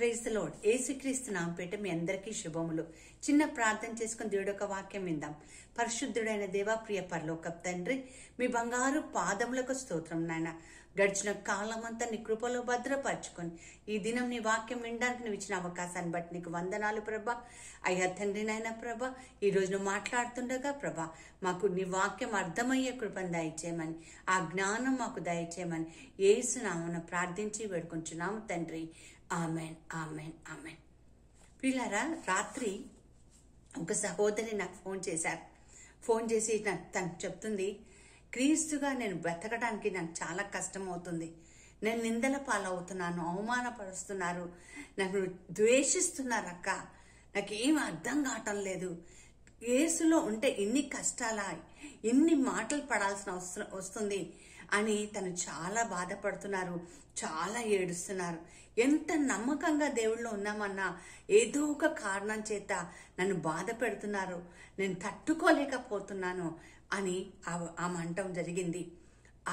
Praise the lord. యేసుక్రీస్తు నామముపేట మీ అందరికీ శుభములు. చిన్న ప్రార్థన చేసుకుని దేవుడి యొక్క వాక్యం విందాం. పరిశుద్ధుడైన దేవా, ప్రియ పరలోకపు తండ్రి, మీ బంగారు పాదములకు స్తోత్రం నాయన. గడిచిన కాలమంతా నీ కృపలో భద్రపరచుకొని ఈ దినం నీ వాక్యం వినడానికి నువ్వు ఇచ్చిన అవకాశాన్ని బట్టి నీకు వందనాలు ప్రభా. అయ్యా తండ్రి నాయన ప్రభా, ఈ రోజు నువ్వు మాట్లాడుతుండగా ప్రభా, మాకు నీ వాక్యం అర్థమయ్యే కృపను దయచేయమని, ఆ జ్ఞానం మాకు దయచేయమని యేసు నామమున ప్రార్థించి వేడుకొంచున్నాము తండ్రి. Amen, amen, amen. పిల్లారా, రాత్రి ఒక సహోదరి నాకు ఫోన్ చేశారు. ఫోన్ చేసి తను చెప్తుంది, క్రీస్తుగా నేను బ్రతకడానికి నాకు చాలా కష్టం అవుతుంది. నేను నిందల పాలవుతున్నాను, అవమానపరుస్తున్నారు, నన్ను ద్వేషిస్తున్నారు అక్క, నాకేం అర్థం కావటం లేదు. యేసులో ఉంటే ఇన్ని కష్టాలా, ఇన్ని మాటలు పడాల్సిన వస్తుంది అని తను చాలా బాధపడుతున్నారు, చాలా ఏడుస్తున్నారు. ఎంత నమ్మకంగా దేవుళ్ళో ఉన్నామన్నా ఏదో ఒక కారణం చేత నన్ను బాధ పెడుతున్నారు, నేను తట్టుకోలేకపోతున్నాను అని ఆమె అంటం జరిగింది.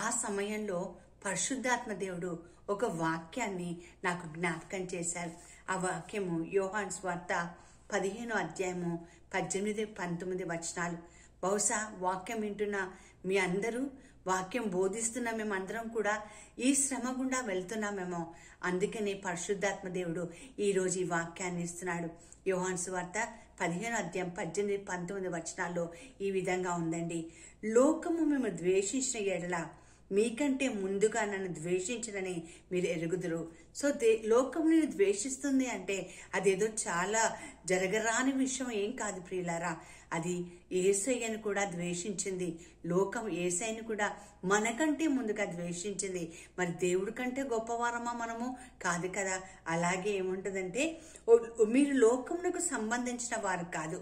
ఆ సమయంలో పరిశుద్ధాత్మ దేవుడు ఒక వాక్యాన్ని నాకు జ్ఞాపకం చేశారు. ఆ వాక్యము యోహాను సువార్త 15వ అధ్యాయము 18-19 వచనాలు. బహుశా వాక్యం వింటున్న మీ అందరూ, వాక్యం బోధిస్తున్న మేమందరం కూడా ఈ శ్రమ గుండా వెళ్తున్నామేమో. అందుకనే పరిశుద్ధాత్మ దేవుడు ఈరోజు ఈ వాక్యాన్ని ఇస్తున్నాడు. యోహాను సువార్త 15వ అధ్యాయం 18-19 వచనాల్లో ఈ విధంగా ఉందండి. లోకము మేము ద్వేషించిన ఎడల మీకంటే ముందుగా నన్ను ద్వేషించడని మీరు ఎరుగుదురు. సో లోకం నేను ద్వేషిస్తుంది అంటే అదేదో చాలా జరగరాని విషయం ఏం కాదు ప్రియులారా. అది యేసయ్యను కూడా ద్వేషించింది. లోకం యేసయ్యను కూడా మనకంటే ముందుగా ద్వేషించింది. మరి దేవుడి కంటే గొప్పవారమా మనము? కాదు కదా. అలాగే ఏముంటుందంటే, మీరు లోకమునకు సంబంధించిన వారు కాదు,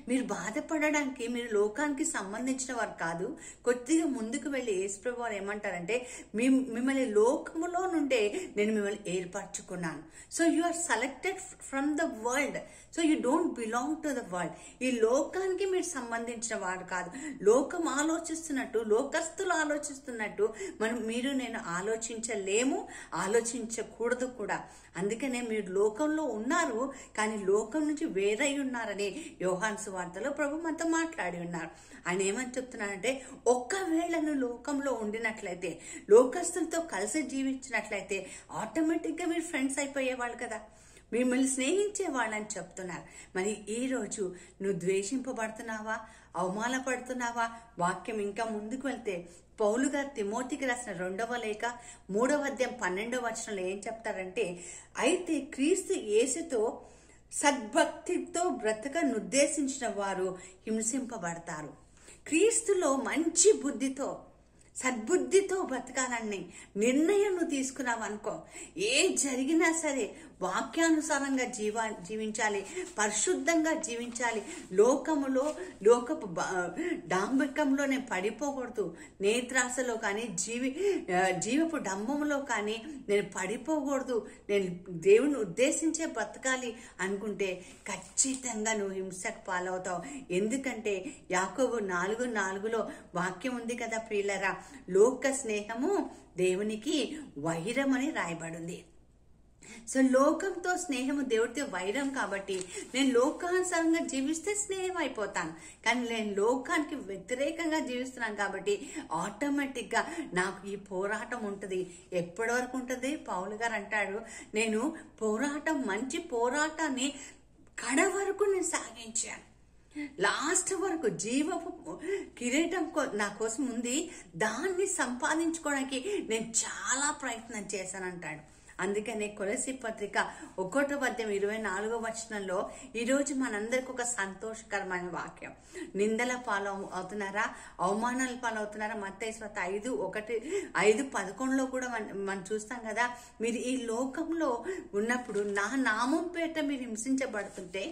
మీరు బాధపడడానికి మీరు లోకానికి సంబంధించిన వారు కాదు. కొద్దిగా ముందుకు వెళ్ళి యేసుప్రభు వారు ఏమంటారంటే, మిమ్మల్ని లోకములో నుండే నేను మిమ్మల్ని ఏర్పరచుకున్నాను. So you are selected from the world. So you don't belong to the world. ఈ లోకానికి మీరు సంబంధించిన వారు కాదు. లోకం ఆలోచిస్తున్నట్టు, లోకస్తులు ఆలోచిస్తున్నట్టు మీరు నేను ఆలోచించలేము, ఆలోచించకూడదు కూడా. అందుకనే మీరు లోకంలో ఉన్నారు, కానీ లోకం నుంచి వేరై ఉన్నారని యోహాను సువార్తలో ప్రభు మనతో మాట్లాడి ఉన్నారు. ఆయన ఏమని చెప్తున్నారంటే, ఒక్కవేళ నువ్వు లోకంలో ఉండినట్లయితే, లోకస్తులతో కలిసి జీవించినట్లయితే ఆటోమేటిక్గా మీరు ఫ్రెండ్స్ అయిపోయేవాళ్ళు కదా, మిమ్మల్ని స్నేహించే వాళ్ళని చెప్తున్నారు. మరి ఈరోజు నువ్వు ద్వేషింపబడుతున్నావా, అవమానపడుతున్నావా? వాక్యం ఇంకా ముందుకు వెళ్తే పౌలు గారు తిమోతికి రాసిన 2వ లేఖ 3వ అధ్యాయం 12వ వచనంలో ఏం చెప్తారంటే, అయితే క్రీస్తు యేసుతో సద్భక్తితో బ్రతక నిర్దేశించిన వారు హింసింపబడతారు. క్రీస్తులో మంచి బుద్ధితో, సద్బుద్ధితో బ్రతకాలని నిర్ణయం నువ్వు తీసుకున్నావు అనుకో, ఏ జరిగినా సరే వాక్యానుసారంగా జీవించాలి, పరిశుద్ధంగా జీవించాలి. లోకపు డాంబికంలో నేను పడిపోకూడదు, నేత్రాసలో కానీ జీవపు డంబములో కానీ నేను పడిపోకూడదు, నేను దేవుని ఉద్దేశించే బ్రతకాలి అనుకుంటే ఖచ్చితంగా నువ్వు హింసకు పాలవుతావు. ఎందుకంటే యాకోబు 4:4లో వాక్యం ఉంది కదా ప్రియులరా, లోక స్నేహము దేవునికి వైరమని రాయబడింది. సో లోకంతో స్నేహము దేవుడితో వైరం. కాబట్టి నేను లోకానుసారంగా జీవిస్తే స్నేహం అయిపోతాను, కానీ నేను లోకానికి వ్యతిరేకంగా జీవిస్తున్నాను కాబట్టి ఆటోమేటిక్గా నాకు ఈ పోరాటం ఉంటుంది. ఎప్పటి వరకు ఉంటుంది? పౌలు గారు అంటాడు, నేను మంచి పోరాటాన్ని కడ వరకు నేను సాగించాను, లాస్ట్ వరకు జీవపు కిరీటం నా కోసం ఉంది, దాన్ని సంపాదించుకోవడానికి నేను చాలా ప్రయత్నం చేశానంటాడు. అందుకనే కొలస్సీ పత్రిక 1వ అధ్యాయం 24వ వచనంలో ఈరోజు మనందరికి ఒక సంతోషకరమైన వాక్యం. నిందల పాలు అవుతున్నారా, అవమానాల పాలు అవుతున్నారా? మత్తయి సువార్త 5:11లో కూడా మనం చూస్తాం కదా, మీరు ఈ లోకంలో ఉన్నప్పుడు నా నామం పేట మీరు హింసించబడుతుంటే,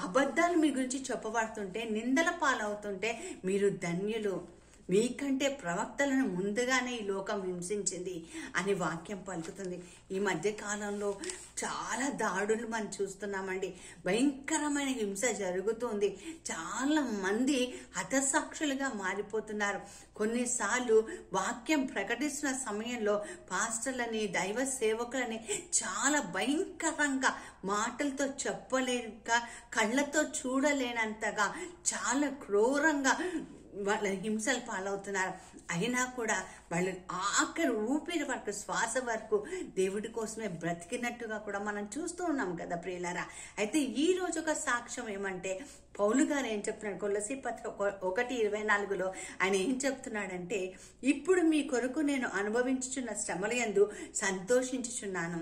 అబద్ధాలు మీ గురించి చెప్పబడుతుంటే, నిందల పాలవుతుంటే మీరు ధన్యులు. మీకంటే ప్రవక్తలను ముందుగానే ఈ లోకం హింసించింది అని వాక్యం పలుకుతుంది. ఈ మధ్య కాలంలో చాలా దాడులు మనం చూస్తున్నామండి. భయంకరమైన హింస జరుగుతుంది. చాలా మంది హతసాక్షులుగా మారిపోతున్నారు. కొన్నిసార్లు వాక్యం ప్రకటిస్తున్న సమయంలో పాస్టర్లని, దైవ సేవకులని చాలా భయంకరంగా మాటలతో చెప్పలేక, కళ్ళతో చూడలేనంతగా చాలా క్రూరంగా వాళ్ళ హింసలు పాలవుతున్నారు. అయినా కూడా వాళ్ళు ఆఖరి ఊపిరి వరకు, శ్వాస వరకు దేవుడి కోసమే బ్రతికినట్టుగా కూడా మనం చూస్తూ ఉన్నాం కదా ప్రియులారా. అయితే ఈ రోజు ఒక సాక్ష్యం ఏమంటే, పౌలు గారు ఏం చెప్తున్నాడు, కొలస్సీ పత్రిక 1:24 ఆయన ఏం చెప్తున్నాడంటే, ఇప్పుడు మీ కొరకు నేను అనుభవించుచున్న శ్రమల యందు సంతోషించుచున్నాను.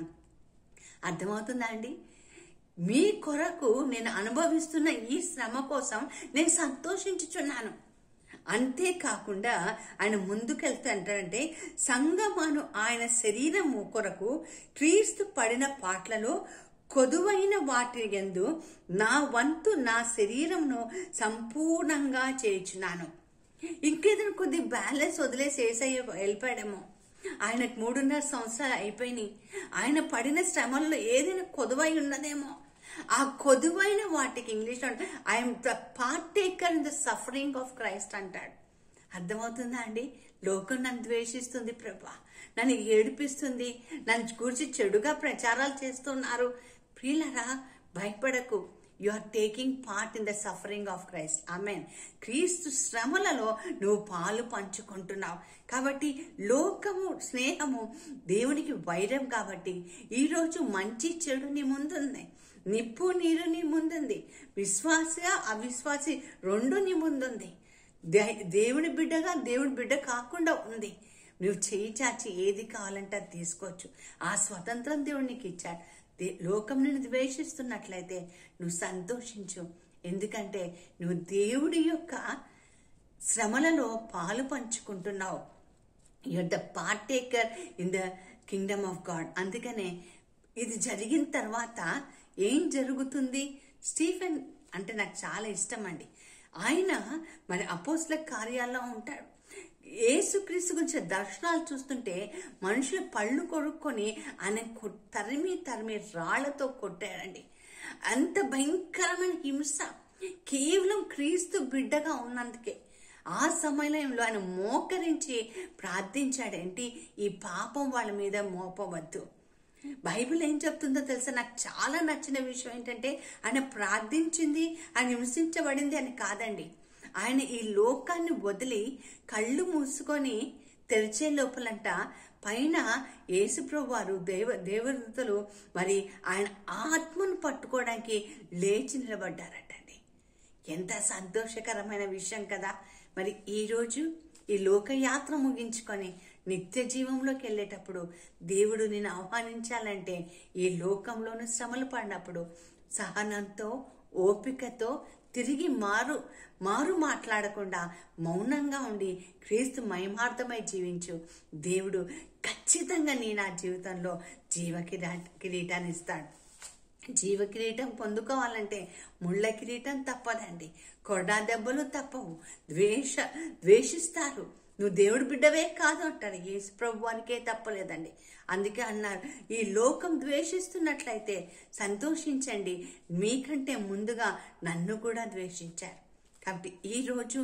అర్థమవుతుందా అండి? మీ కొరకు నేను అనుభవిస్తున్న ఈ శ్రమ కోసం నేను సంతోషించుచున్నాను. అంతేకాకుండా ఆయన ముందుకెళ్తే అంటాడంటే, సంగమాను ఆయన శరీరము కొరకు క్రీస్తు పడిన పాటలలో కొదువైన వాటి యందు నా వంతు, నా శరీరమును సంపూర్ణంగా చేయుచున్నాను. ఇంకేదైనా కొద్ది బ్యాలెన్స్ వదిలేసి ఏసయ్య వెళ్ళిపోయాడేమో. ఆయనకు 3.5 సంవత్సరాలు అయిపోయినాయి. ఆయన పడిన శ్రమల్లో ఏదైనా కొదువై ఉన్నదేమో. ఆ కొదువైన వాటికి ఇంగ్లీష్లో I'm the partaker in the suffering of Christ అంటాడు. అర్థమవుతుందా అండి? లోకం నన్ను ద్వేషిస్తుంది ప్రభా, నన్ను ఏడిపిస్తుంది, నన్ను గురించి చెడుగా ప్రచారాలు చేస్తున్నారు. ప్రియులరా, భయపడకు. You are taking part in the suffering of Christ. Amen. క్రీస్తు శ్రమలలో నువ్వు పాలు పంచుకుంటున్నావు. కాబట్టి లోకము, స్నేహము దేవునికి వైరం. కాబట్టి ఈరోజు మంచి చెడు నీ ముందుంది, నిప్పు నీరు నీ ముందుంది, విశ్వాస అవిశ్వాసి 2 నీ ముందుంది. దేవుడి బిడ్డగా, దేవుడి బిడ్డ కాకుండా ఉంది. నువ్వు చేయి చాచి ఏది కావాలంటే అది తీసుకోవచ్చు. ఆ స్వతంత్రం దేవుడు నీకు ఇచ్చాడు. లోకం నిన్ను ద్వేషిస్తున్నట్లయితే నువ్వు సంతోషించు. ఎందుకంటే నువ్వు దేవుడి యొక్క శ్రమలలో పాలు పంచుకుంటున్నావు. You're the partaker in the kingdom of God. అందుకనే ఇది జరిగిన తర్వాత ఏం జరుగుతుంది? స్టీఫెన్ అంటే నాకు చాలా ఇష్టం అండి. ఆయన మరి అపోస్తల కార్యాల్లో ఉంటాడు. యేసుక్రీస్తు గురించి దర్శనాలు చూస్తుంటే మనుషులు పళ్ళు కొరుక్కొని ఆయన తరిమి రాళ్లతో కొట్టాడండి. అంత భయంకరమైన హింస కేవలం క్రీస్తు బిడ్డగా ఉన్నందుకే. ఆ సమయంలో ఆయన మోకరించి ప్రార్థించాడేంటి, ఈ పాపం వాళ్ళ మీద మోపవద్దు. బైబిల్ ఏం చెప్తుందో తెలుసా? నాకు చాలా నచ్చిన విషయం ఏంటంటే, ఆయన ప్రార్థించింది, ఆయన హింసించబడింది అని కాదండి. ఆయన ఈ లోకాన్ని వదిలి కళ్ళు మూసుకొని తెరిచే లోపలంట పైన యేసుప్రభు వారు దేవదూతలు మరి ఆయన ఆత్మను పట్టుకోవడానికి లేచి నిలబడ్డారటండి. ఎంత సంతోషకరమైన విషయం కదా. మరి ఈరోజు ఈ లోకయాత్ర ముగించుకొని నిత్య జీవంలోకి వెళ్ళేటప్పుడు దేవుడు నిన్ను ఆహ్వానించాలంటే, ఈ లోకంలోని శ్రమలు పడినప్పుడు సహనంతో, ఓపికతో తిరిగి మారు మాట్లాడకుండా మౌనంగా ఉండి క్రీస్తు మహిమార్థమై జీవించు. దేవుడు ఖచ్చితంగా నా జీవితంలో కిరీటాన్ని ఇస్తాడు. జీవ కిరీటం పొందుకోవాలంటే ముళ్ళ కిరీటం తప్పదండి, కొరడా దెబ్బలు తప్పవు. ద్వేషిస్తారు. నువ్వు దేవుడి బిడ్డవే కాదు అంటారు. యేసు ప్రభు వారికే తప్పలేదండి. అందుకే అన్నారు, ఈ లోకం ద్వేషిస్తున్నట్లయితే సంతోషించండి, మీకంటే ముందుగా నన్ను కూడా ద్వేషించారు. కాబట్టి ఈరోజు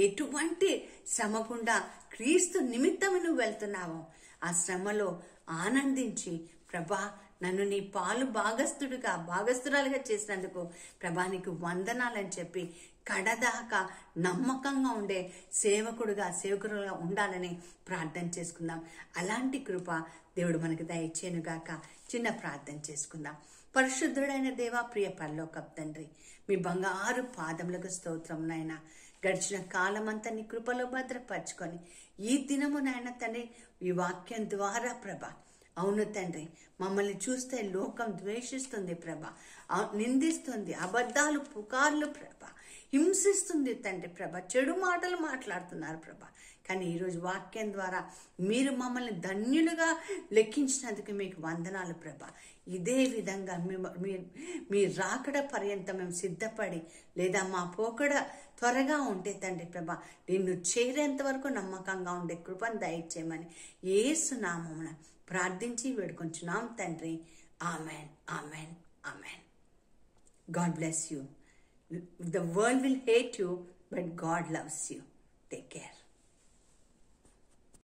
ఎటువంటి శ్రమ గుండా క్రీస్తు నిమిత్తం నువ్వు వెళ్తున్నావో ఆ శ్రమలో ఆనందించి, ప్రభా నన్ను నీ పాలు భాగస్తురాలుగా చేసినందుకు ప్రభా నీకు వందనాలని చెప్పి కడదాకా నమ్మకంగా ఉండే సేవకుడుగా ఉండాలని ప్రార్థన చేసుకుందాం. అలాంటి కృప దేవుడు మనకు దయచేనుగాక. చిన్న ప్రార్థన చేసుకుందాం. పరిశుద్ధుడైన దేవా, ప్రియ పరలోకపు తండ్రి, మీ బంగారు పాదములకు స్తోత్రం నాయన. గడిచిన కాలమంతా నీ కృపలో భద్రపరచుకొని ఈ దినము నాయన తండ్రి ఈ వాక్యం ద్వారా ప్రభా, అవును తండ్రి, మమ్మల్ని చూస్తే లోకం ద్వేషిస్తుంది ప్రభా, నిందిస్తుంది, అబద్ధాలు పుకార్లు ప్రభా, హింసిస్తుంది తండ్రి ప్రభ, చెడు మాటలు మాట్లాడుతున్నారు ప్రభ. కానీ ఈరోజు వాక్యం ద్వారా మీరు మమ్మల్ని ధన్యులుగా లెక్కించినందుకు మీకు వందనాలు ప్రభ. ఇదే విధంగా మీ రాకడ పర్యంతం మేము సిద్ధపడి, లేదా మా పోకడ త్వరగా ఉంటే తండ్రి ప్రభ, నిన్ను చేరేంత వరకు నమ్మకంగా ఉండే కృపను దయచేయమని యేసు నామమున ప్రార్థించి వేడుకొంచున్నాం తండ్రి. Amen, amen, amen. God bless you. The world will hate you, but God loves you. Take care.